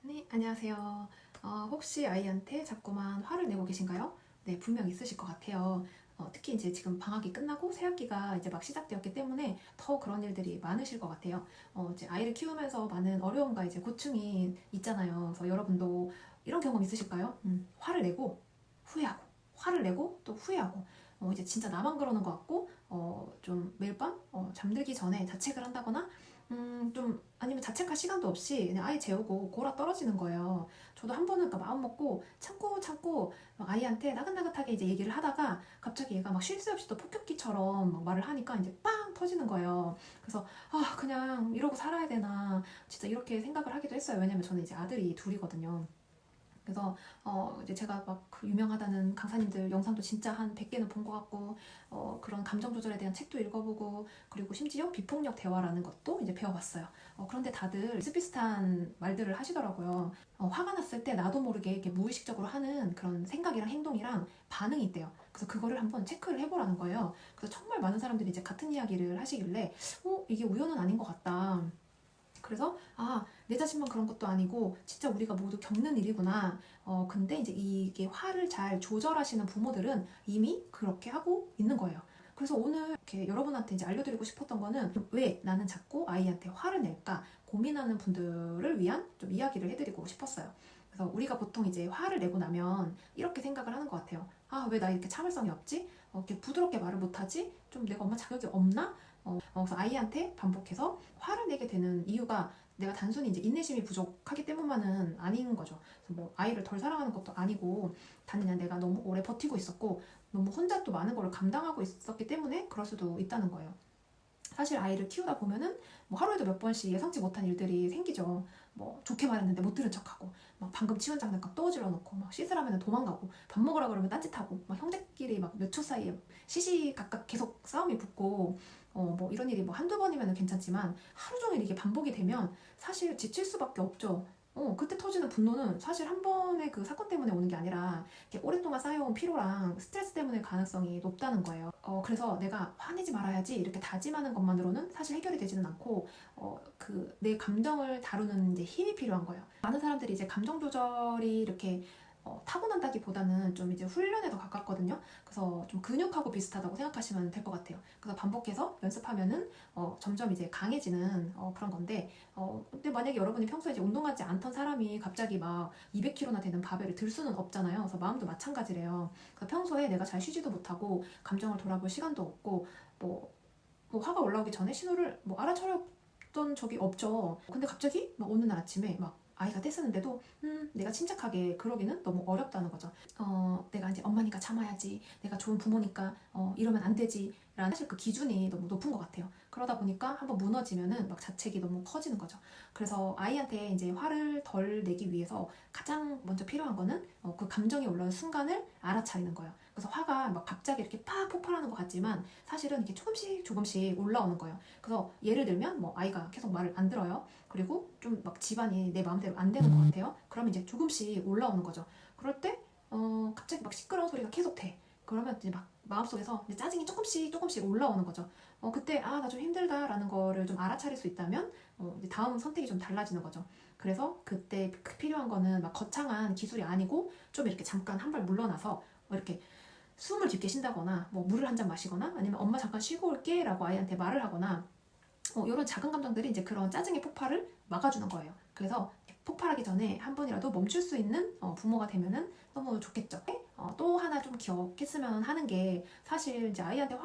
네, 안녕하세요. 혹시 아이한테 자꾸만 화를 내고 계신가요? 네, 분명 있으실 것 같아요. 특히 이제 지금 방학이 끝나고 새학기가 이제 막 시작되었기 때문에 더 그런 일들이 많으실 것 같아요. 이제 아이를 키우면서 많은 어려움과 이제 고충이 있잖아요. 그래서 여러분도 이런 경험 있으실까요? 화를 내고 후회하고, 화를 내고 또 후회하고, 이제 진짜 나만 그러는 것 같고, 좀 매일 밤 잠들기 전에 자책을 한다거나 좀 아니면 자책할 시간도 없이 그냥 아이 재우고 골아 떨어지는 거예요. 저도 한 번은 그러니까 마음 먹고 참고 막 아이한테 나긋나긋하게 이제 얘기를 하다가 갑자기 얘가 막 쉴 새 없이 또 폭격기처럼 막 말을 하니까 이제 빵 터지는 거예요. 그래서 아 그냥 이러고 살아야 되나 진짜 이렇게 생각을 하기도 했어요. 왜냐면 저는 이제 아들이 둘이거든요. 그래서 이제 제가 막그 유명하다는 강사님들 영상도 진짜 한 100개는 본 것 같고 그런 감정 조절에 대한 책도 읽어보고 그리고 심지어 비폭력 대화라는 것도 이제 배워봤어요. 그런데 다들 비슷비슷한 말들을 하시더라고요. 화가 났을 때 나도 모르게 이렇게 무의식적으로 하는 그런 생각이랑 행동이랑 반응이 있대요. 그래서 그거를 한번 체크를 해보라는 거예요. 그래서 정말 많은 사람들이 이제 같은 이야기를 하시길래 이게 우연은 아닌 것 같다. 그래서 내 자신만 그런 것도 아니고 진짜 우리가 모두 겪는 일이구나. 근데 이제 이게 화를 잘 조절하시는 부모들은 이미 그렇게 하고 있는 거예요. 그래서 오늘 이렇게 여러분한테 이제 알려드리고 싶었던 거는 왜 나는 자꾸 아이한테 화를 낼까 고민하는 분들을 위한 좀 이야기를 해드리고 싶었어요. 그래서 우리가 보통 이제 화를 내고 나면 이렇게 생각을 하는 것 같아요. 왜 나 이렇게 참을성이 없지? 이렇게 부드럽게 말을 못하지? 좀 내가 엄마 자격이 없나? 그래서 아이한테 반복해서 화를 내게 되는 이유가 내가 단순히 이제 인내심이 부족하기 때문만은 아닌 거죠. 그래서 뭐 아이를 덜 사랑하는 것도 아니고 단지 그냥 내가 너무 오래 버티고 있었고 너무 혼자 또 많은 걸 감당하고 있었기 때문에 그럴 수도 있다는 거예요. 사실 아이를 키우다 보면은 뭐 하루에도 몇 번씩 예상치 못한 일들이 생기죠. 뭐 좋게 말했는데 못 들은 척하고 막 방금 치운 장난감 떠질러 놓고 막 씻으라면 도망가고 밥 먹으라 그러면 딴짓하고 막 형제끼리 막 몇 초 사이에 시시각각 계속 싸움이 붙고 뭐 이런 일이 뭐 한두 번이면 괜찮지만 하루 종일 이게 반복이 되면 사실 지칠 수밖에 없죠. 그때 터지는 분노는 사실 한 번의 그 사건 때문에 오는 게 아니라 이렇게 오랫동안 쌓여온 피로랑 스트레스 때문에 가능성이 높다는 거예요. 그래서 내가 화내지 말아야지 이렇게 다짐하는 것만으로는 사실 해결이 되지는 않고, 그 내 감정을 다루는 이제 힘이 필요한 거예요. 많은 사람들이 이제 감정 조절이 이렇게 타고난다기보다는 좀 이제 훈련에 더 가깝거든요. 그래서 좀 근육하고 비슷하다고 생각하시면 될 것 같아요. 그래서 반복해서 연습하면은 점점 이제 강해지는 그런 건데, 근데 만약에 여러분이 평소에 이제 운동하지 않던 사람이 갑자기 막 200kg나 되는 바벨을 들 수는 없잖아요. 그래서 마음도 마찬가지래요. 그래서 평소에 내가 잘 쉬지도 못하고 감정을 돌아볼 시간도 없고 뭐, 뭐 화가 올라오기 전에 신호를 뭐 알아차렸던 적이 없죠. 근데 갑자기 막 어느 날 아침에 막 아이가 떼쓰는데도 내가 침착하게 그러기는 너무 어렵다는 거죠. 내가 이제 엄마니까 참아야지, 내가 좋은 부모니까 이러면 안 되지 라는 사실 그 기준이 너무 높은 것 같아요. 그러다 보니까 한번 무너지면은 막 자책이 너무 커지는 거죠. 그래서 아이한테 이제 화를 덜 내기 위해서 가장 먼저 필요한 거는 그 감정이 올라오는 순간을 알아차리는 거예요. 그래서 화가 막 갑자기 이렇게 팍 폭발하는 것 같지만 사실은 이렇게 조금씩 올라오는 거예요. 그래서 예를 들면 뭐 아이가 계속 말을 안 들어요. 그리고 좀 막 집안이 내 마음대로 안 되는 것 같아요. 그러면 이제 조금씩 올라오는 거죠. 그럴 때 갑자기 막 시끄러운 소리가 계속 돼. 그러면 이제 막 마음속에서 이제 짜증이 조금씩 올라오는 거죠. 그때 나 좀 힘들다라는 거를 좀 알아차릴 수 있다면 이제 다음 선택이 좀 달라지는 거죠. 그래서 그때 필요한 거는 막 거창한 기술이 아니고 좀 이렇게 잠깐 한 발 물러나서 이렇게 숨을 깊게 쉰다거나 뭐 물을 한 잔 마시거나 아니면 엄마 잠깐 쉬고 올게 라고 아이한테 말을 하거나 이런 작은 감정들이 이제 그런 짜증의 폭발을 막아주는 거예요. 그래서 폭발하기 전에 한 번이라도 멈출 수 있는 부모가 되면은 너무 좋겠죠. 또 하나 좀 기억했으면 하는 게 사실 이제 아이한테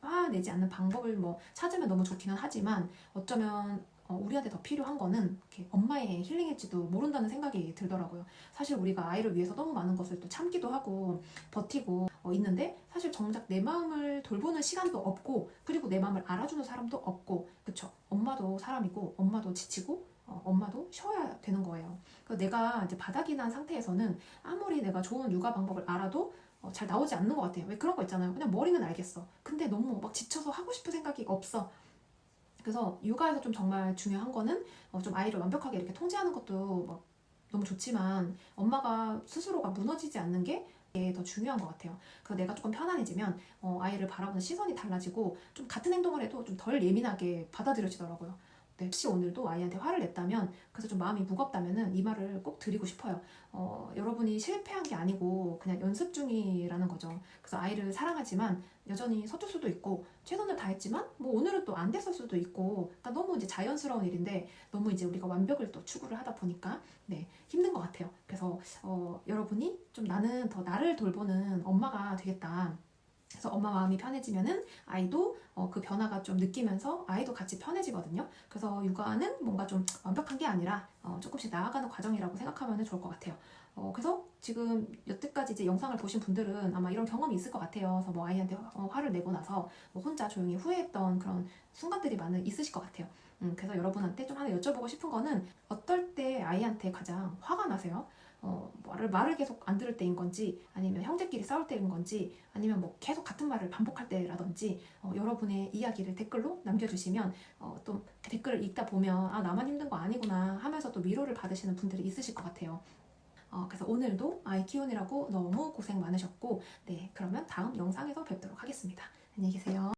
화내지 않는 방법을 뭐 찾으면 너무 좋기는 하지만 어쩌면 우리한테 더 필요한 거는 이렇게 엄마의 힐링일지도 모른다는 생각이 들더라고요. 사실 우리가 아이를 위해서 너무 많은 것을 또 참기도 하고 버티고 있는데 사실 정작 내 마음을 돌보는 시간도 없고 그리고 내 마음을 알아주는 사람도 없고 그쵸? 엄마도 사람이고 엄마도 지치고 엄마도 쉬어야 되는 거예요. 그래서 내가 이제 바닥이 난 상태에서는 아무리 내가 좋은 육아 방법을 알아도 잘 나오지 않는 것 같아요. 왜 그런 거 있잖아요. 그냥 머리는 알겠어. 근데 너무 막 지쳐서 하고 싶은 생각이 없어. 그래서 육아에서 좀 정말 중요한 거는 좀 아이를 완벽하게 이렇게 통제하는 것도 막 너무 좋지만 엄마가 스스로가 무너지지 않는 게 더 중요한 것 같아요. 그래서 내가 조금 편안해지면 아이를 바라보는 시선이 달라지고 좀 같은 행동을 해도 좀 덜 예민하게 받아들여지더라고요. 네, 혹시 오늘도 아이한테 화를 냈다면, 그래서 좀 마음이 무겁다면은 이 말을 꼭 드리고 싶어요. 여러분이 실패한 게 아니고 그냥 연습 중이라는 거죠. 그래서 아이를 사랑하지만 여전히 서툴 수도 있고 최선을 다했지만 뭐 오늘은 또 안 됐을 수도 있고, 그러니까 너무 이제 자연스러운 일인데 너무 이제 우리가 완벽을 또 추구를 하다 보니까 네, 힘든 것 같아요. 그래서 여러분이 좀 나는 더 나를 돌보는 엄마가 되겠다. 그래서 엄마 마음이 편해지면은 아이도 그 변화가 좀 느끼면서 아이도 같이 편해지거든요. 그래서 육아는 뭔가 좀 완벽한 게 아니라 조금씩 나아가는 과정이라고 생각하면 좋을 것 같아요. 그래서 지금 여태까지 이제 영상을 보신 분들은 아마 이런 경험이 있을 것 같아요. 그래서 뭐 아이한테 화를 내고 나서 뭐 혼자 조용히 후회했던 그런 순간들이 있으실 것 같아요. 그래서 여러분한테 좀 하나 여쭤보고 싶은 거는, 어떨 때 아이한테 가장 화가 나세요? 말을 계속 안 들을 때인 건지, 아니면 형제끼리 싸울 때인 건지, 아니면 뭐 계속 같은 말을 반복할 때라든지, 여러분의 이야기를 댓글로 남겨주시면 또 댓글을 읽다 보면 아, 나만 힘든 거 아니구나 하면서 또 위로를 받으시는 분들이 있으실 것 같아요. 그래서 오늘도 아이 키우느라고 너무 고생 많으셨고, 네, 그러면 다음 영상에서 뵙도록 하겠습니다. 안녕히 계세요.